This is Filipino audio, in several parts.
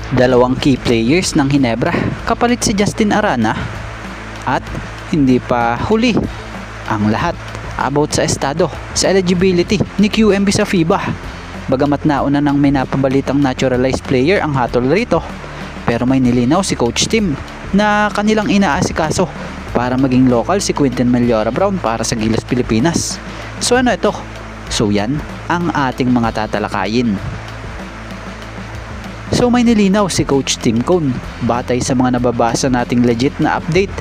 Dalawang key players ng Ginebra, kapalit si Justin Arana, at hindi pa huli ang lahat about sa estado sa eligibility ni QMB sa FIBA. Bagamat nauna nang may napabalitang naturalized player ang hatol rito, pero may nilinaw si Coach Tim na kanilang inaasikaso para maging local si Quinton Meliora Brown para sa Gilas Pilipinas. So ano ito? So yan ang ating mga tatalakayin. So may nilinaw si Coach Tim Cone batay sa mga nababasa nating legit na update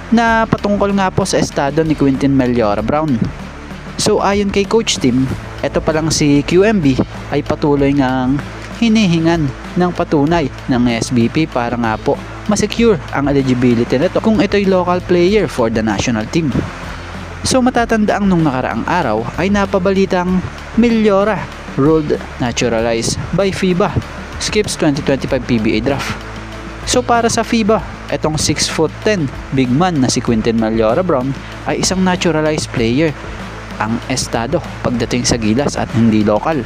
na patungkol nga po sa estado ni Quinton Meliora Brown. So ayon kay Coach Tim, ito pa lang si QMB ay patuloy ngang hinihingan ng patunay ng SBP para nga po masecure ang eligibility nito kung ito'y local player for the national team. So matatandaang nung nakaraang araw ay napabalitang Meliora ruled naturalized by FIBA skips 2025 PBA draft. So para sa FIBA, etong 6'10" big man na si Quinton Meliora Brown ay isang naturalized player ang estado pagdating sa Gilas at hindi local.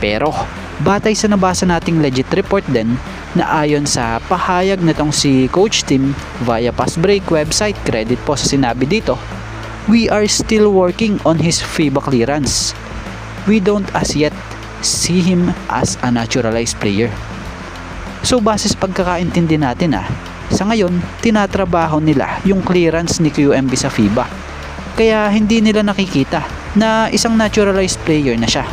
Pero batay sa nabasa nating legit report din na ayon sa pahayag nitong si Coach Tim via Fast Break website, credit po sa sinabi dito, we are still working on his FIBA clearance. We don't as yet see him as a naturalized player. So base sa pagkakaintindi natin sa ngayon tinatrabaho nila yung clearance ni QMB sa FIBA. Kaya hindi nila nakikita na isang naturalized player na siya.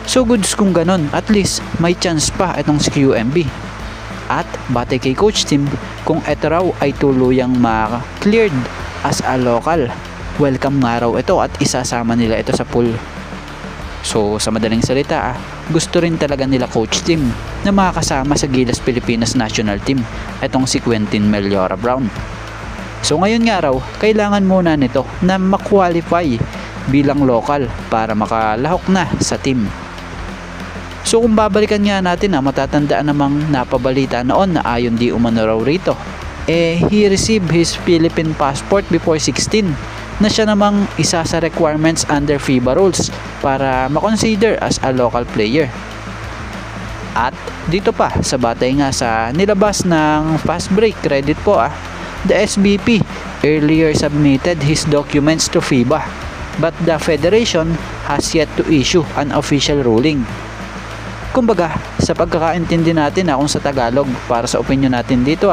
So goods kung ganon, at least may chance pa itong si QMB. At batay kay Coach Tim, kung ito raw ay tuluyang ma-cleared as a local, welcome nga raw ito at isasama nila ito sa pool. So sa madaling salita gusto rin talaga nila Coach Tim na makakasama sa Gilas Pilipinas National Team itong si Quinton Meliora Brown. So ngayon nga raw, kailangan muna nito na ma-qualify bilang local para makalahok na sa team. So kung babalikan nga natin matatandaan namang napabalita noon na ayon di umano raw rito, he received his Philippine passport before 16 na siya namang isa sa requirements under FIBA rules para makonsider as a local player. At dito pa sa batay nga sa nilabas ng Fast Break, credit po the SBP earlier submitted his documents to FIBA but the federation has yet to issue an official ruling. Kumbaga sa pagkakaintindi natin kung sa Tagalog para sa opinion natin dito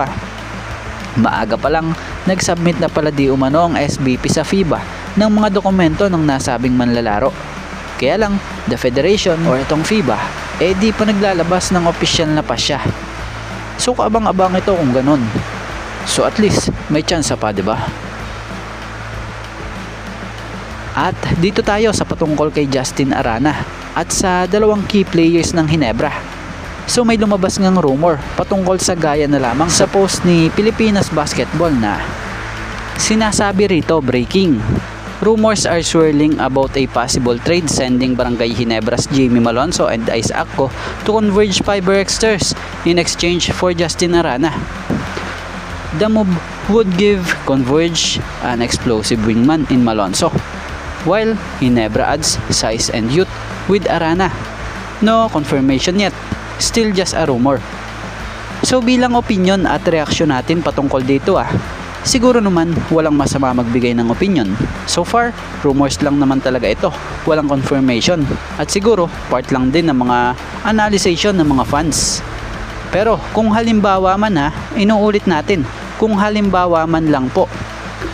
maaga pa lang nagsubmit na pala di umano ang SBP sa FIBA ng mga dokumento ng nasabing manlalaro. Kaya lang the federation or itong FIBA di pa naglalabas ng official na pasya. So kaabang-abang ito kung ganun. So at least may chance pa, 'di ba? At dito tayo sa patungkol kay Justin Arana at sa dalawang key players ng Ginebra. So may lumabas ngang rumor patungkol sa gaya na lamang sa post ni Pilipinas Basketball na sinasabi rito breaking. Rumors are swirling about a possible trade sending Barangay Ginebra's Jamie Malonzo and Ice Akko to Converge Fiberexters in exchange for Justin Arana. The move would give Converge an explosive wingman in Malonzo, while Ginebra adds size and youth with Arana. No confirmation yet, still just a rumor. So bilang opinion at reaksyon natin patungkol dito siguro naman walang masama magbigay ng opinion. So far, rumors lang naman talaga ito, walang confirmation at siguro part lang din ng mga analyzation ng mga fans. Pero kung halimbawa man inuulit natin, kung halimbawa man lang po,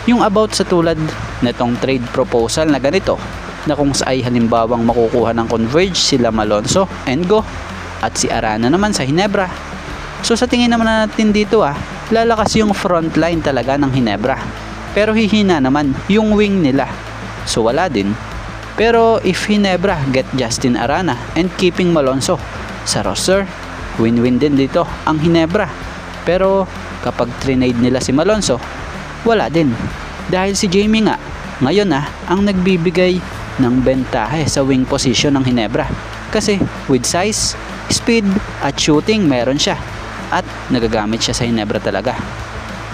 yung about sa tulad netong trade proposal na ganito, na kung sa ay halimbawang makukuha ng Converge sila Malonzo, Engo, at si Arana naman sa Ginebra. So sa tingin naman natin dito lalakas yung front line talaga ng Ginebra. Pero hihina naman yung wing nila. So wala din. Pero if Ginebra get Justin Arana and keeping Malonzo sa roster, win-win din dito ang Ginebra. Pero kapag trade nila si Malonzo, wala din. Dahil si Jamie nga, ngayon ang nagbibigay ng bentahe sa wing position ng Ginebra. Kasi with size, speed at shooting meron siya. At nagagamit siya sa Ginebra talaga.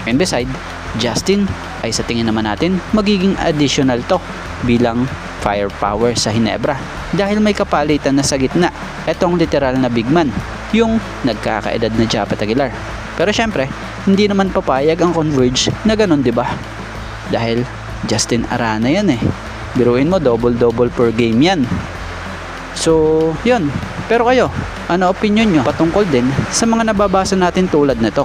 And beside, Justin ay sa tingin naman natin magiging additional to bilang firepower sa Ginebra. Dahil may kapalitan na sa gitna, etong literal na big man yung nagkakaedad na Japet Aguilar. Pero syempre, hindi naman papayag ang Converge na ganun, di ba? Dahil Justin Arana yan eh. Biruin mo, double-double per game yan. So, yun. Pero kayo, ano opinion nyo patungkol din sa mga nababasa natin tulad nito?